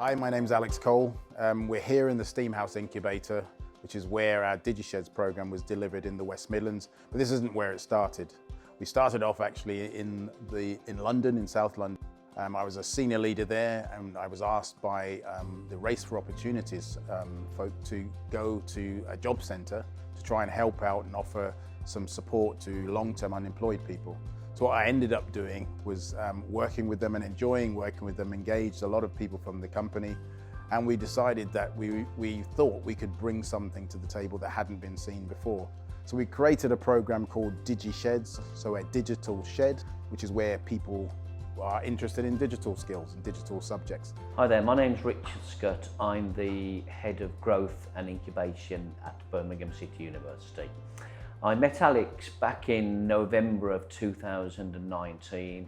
Hi, my name's Alex Cole. We're here in the Steamhouse Incubator, which is where our Digisheds program was delivered in the West Midlands, but this isn't where it started. We started off actually in London, in South London. I was a senior leader there, and I was asked by the Race for Opportunities folk to go to a job centre to try and help out and offer some support to long-term unemployed people. So what I ended up doing was working with them and enjoying working with them, engaged a lot of people from the company, and we decided that we thought we could bring something to the table that hadn't been seen before. So we created a program called Digisheds, so a digital shed, which is where people are interested in digital skills and digital subjects. Hi there, my name's Richard Scott. I'm the Head of Growth and Incubation at Birmingham City University. I met Alex back in November of 2019.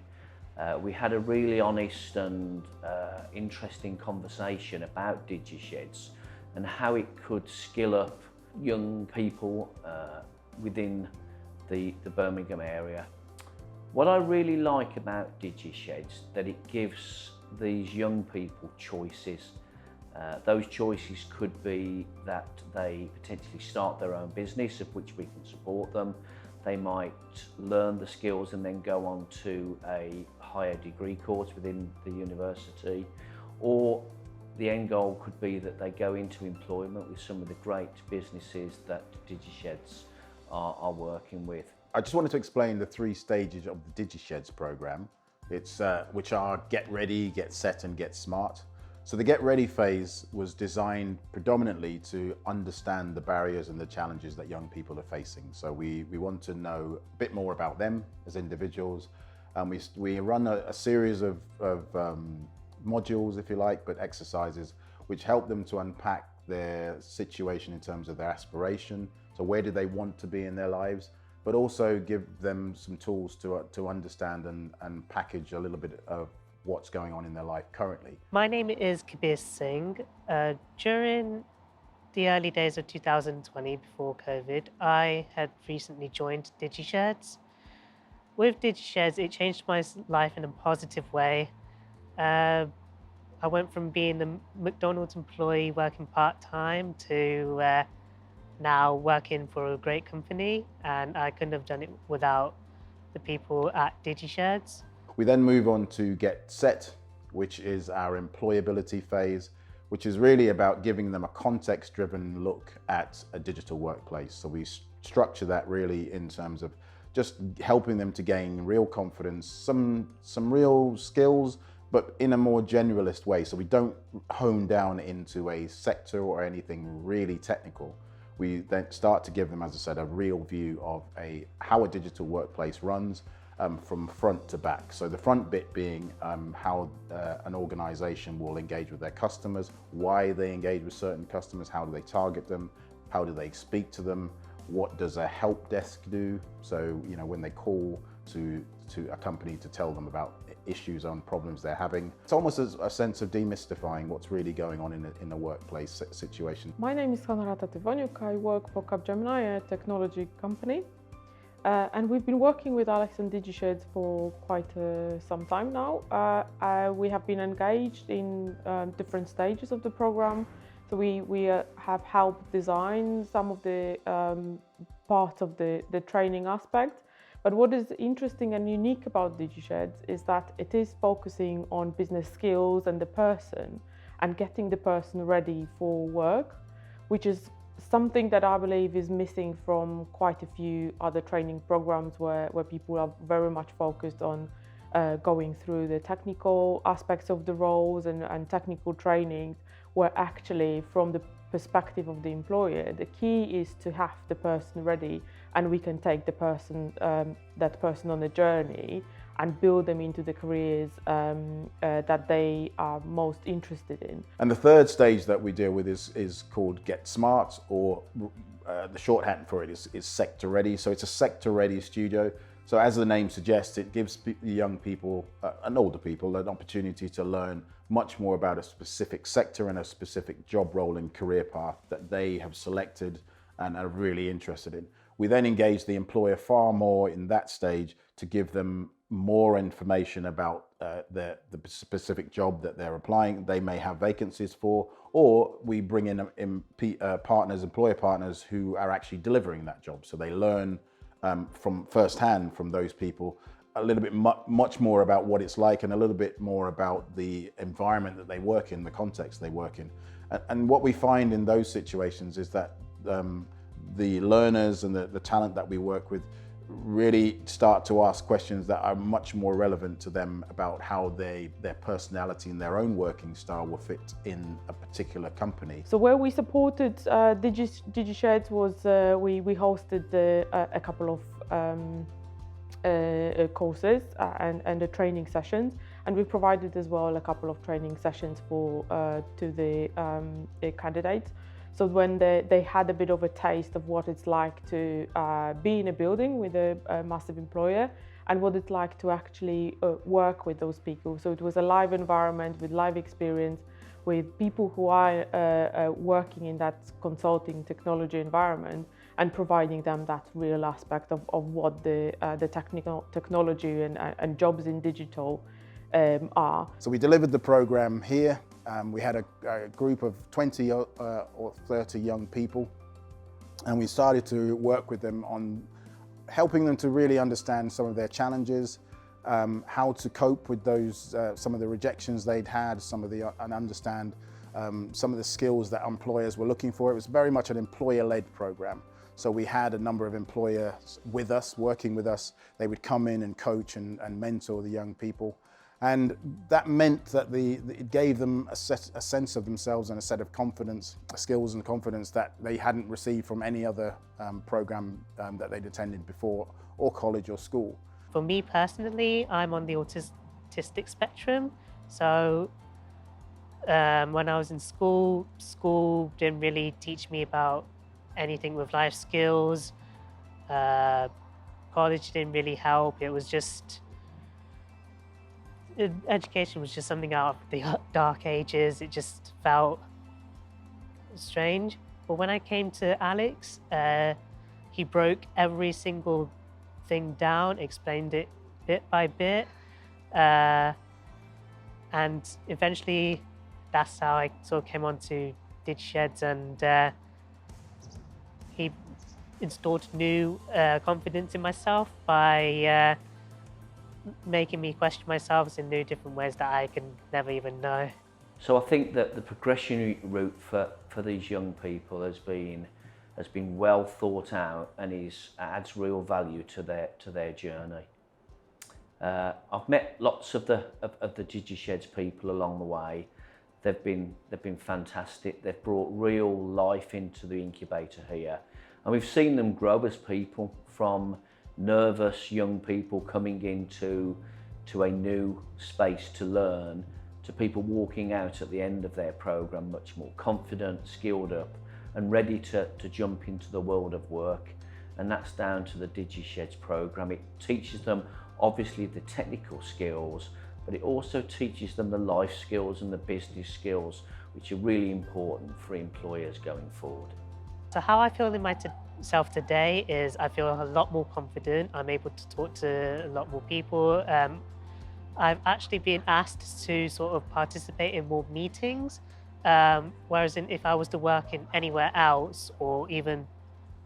We had a really honest and interesting conversation about Digisheds and how it could skill up young people within the Birmingham area. What I really like about Digisheds, that it gives these young people choices. Those choices could be that they potentially start their own business, of which we can support them. They might learn the skills and then go on to a higher degree course within the university. Or the end goal could be that they go into employment with some of the great businesses that Digisheds are working with. I just wanted to explain the 3 stages of the Digisheds program, which are get ready, get set and get smart. So the get ready phase was designed predominantly to understand the barriers and the challenges that young people are facing. So we want to know a bit more about them as individuals. We run a series of modules, if you like, but exercises which help them to unpack their situation in terms of their aspiration. So where do they want to be in their lives? But also give them some tools to understand and package a little bit of what's going on in their life currently. My name is Kabir Singh. During the early days of 2020, before COVID, I had recently joined Digisheds. With Digisheds, it changed my life in a positive way. I went from being a McDonald's employee working part-time to now working for a great company, and I couldn't have done it without the people at Digisheds. We then move on to get set, which is our employability phase, which is really about giving them a context-driven look at a digital workplace. So we structure that really in terms of just helping them to gain real confidence, some real skills, but in a more generalist way. So we don't hone down into a sector or anything really technical. We then start to give them, as I said, a real view of how a digital workplace runs, from front to back. So the front bit being how an organization will engage with their customers, why they engage with certain customers, how do they target them, how do they speak to them, what does a help desk do? So, you know, when they call to a company to tell them about issues and problems they're having. It's almost a sense of demystifying what's really going on in the workplace situation. My name is Honorata Tivoniuk. I work for Capgemini, a technology company. And we've been working with Alex and Digisheds for quite some time now. We have been engaged in different stages of the program. So we have helped design some of the part of the training aspect. But what is interesting and unique about Digisheds is that it is focusing on business skills and the person and getting the person ready for work, which is something that I believe is missing from quite a few other training programs where people are very much focused on going through the technical aspects of the roles and technical trainings, where actually from the perspective of the employer, the key is to have the person ready, and we can take the person, that person on a journey and build them into the careers that they are most interested in. And the third stage that we deal with is called Get Smart, or the shorthand for it is Sector Ready. So it's a Sector Ready studio. So as the name suggests, it gives young people and older people an opportunity to learn much more about a specific sector and a specific job role and career path that they have selected and are really interested in. We then engage the employer far more in that stage to give them more information about the specific job that they're applying, they may have vacancies for, or we bring in employer partners who are actually delivering that job. So they learn from firsthand from those people a little bit much more about what it's like, and a little bit more about the environment that they work in, the context they work in. And what we find in those situations is that the learners and the talent that we work with really start to ask questions that are much more relevant to them about how their personality and their own working style will fit in a particular company. So where we supported Digisheds was we hosted a couple of courses and the training sessions, and we provided as well a couple of training sessions to the candidates. So when they had a bit of a taste of what it's like to be in a building with a massive employer, and what it's like to actually work with those people. So it was a live environment with live experience with people who are working in that consulting technology environment, and providing them that real aspect of what the technology and jobs in digital are. So we delivered the program here. We had a group of 20 or 30 young people, and we started to work with them on helping them to really understand some of their challenges, how to cope with those, some of the rejections they'd had, and understand some of the skills that employers were looking for. It was very much an employer-led program. So we had a number of employers with us, working with us. They would come in and coach and mentor the young people. And that meant that it gave them a sense of themselves and a set of confidence, skills and confidence that they hadn't received from any other program that they'd attended before, or college or school. For me personally, I'm on the autistic spectrum. So when I was in school didn't really teach me about anything with life skills. College didn't really help. It was just, education was just something out of the dark ages. It just felt strange. But when I came to Alex, he broke every single thing down, explained it bit by bit. And eventually, that's how I sort of came on to Digisheds, and he installed new confidence in myself by making me question myself in new different ways that I can never even know. So I think that the progression route for these young people has been well thought out, and adds real value to their journey. I've met lots of the Digisheds people along the way. They've been fantastic. They've brought real life into the incubator here, and we've seen them grow as people, from nervous young people coming into a new space to learn, to people walking out at the end of their program much more confident, skilled up, and ready to jump into the world of work. And that's down to the Digisheds program. It teaches them obviously the technical skills, but it also teaches them the life skills and the business skills, which are really important for employers going forward. So how I feel in myself today is I feel a lot more confident. I'm able to talk to a lot more people. I've actually been asked to sort of participate in more meetings, whereas if I was to work in anywhere else, or even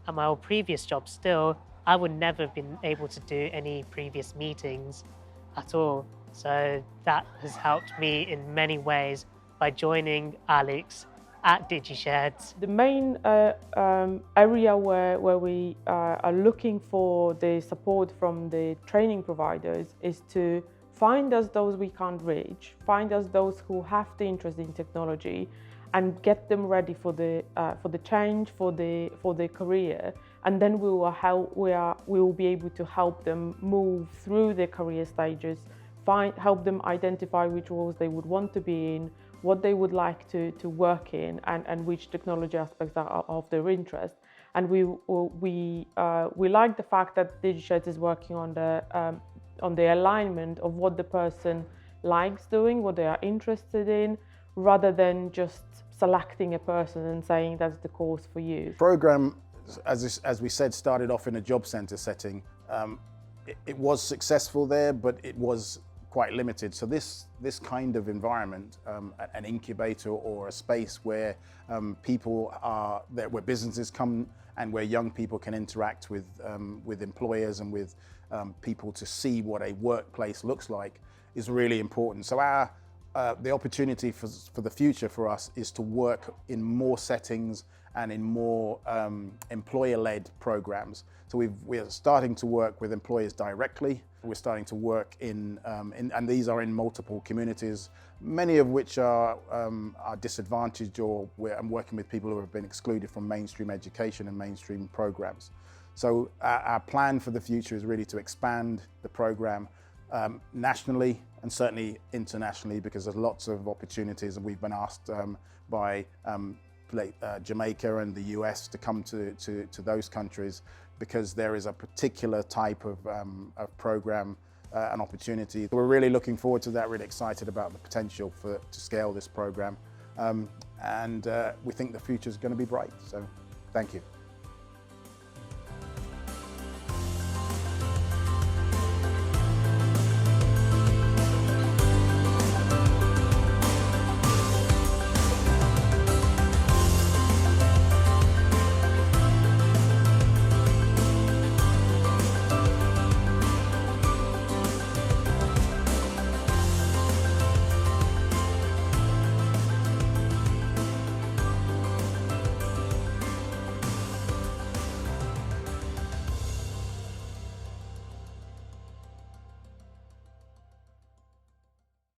at my old previous job still, I would never have been able to do any previous meetings at all. So that has helped me in many ways by joining Alex at Digisheds. The main area where we are looking for the support from the training providers is to find us those we can't reach, find us those who have the interest in technology, and get them ready for the change, for the career, and then we will be able to help them move through their career stages, help them identify which roles they would want to be in, what they would like to work in, and which technology aspects are of their interest. And we like the fact that Digisheds is working on the alignment of what the person likes doing, what they are interested in, rather than just selecting a person and saying that's the course for you. The program, as we said, started off in a job centre setting. it was successful there, but it was quite limited. So this kind of environment, an incubator or a space where people are there, where businesses come and where young people can interact with employers and with people to see what a workplace looks like, is really important. So the opportunity for the future for us is to work in more settings and in more employer-led programs. So we're starting to work with employers directly. We're starting to work and these are in multiple communities, many of which are disadvantaged, or I'm working with people who have been excluded from mainstream education and mainstream programs. So our plan for the future is really to expand the program nationally and certainly internationally, because there's lots of opportunities, and we've been asked by Jamaica and the US to come to those countries, because there is a particular type of program and opportunity. We're really looking forward to that, really excited about the potential to scale this program, and we think the future is going to be bright. So thank you.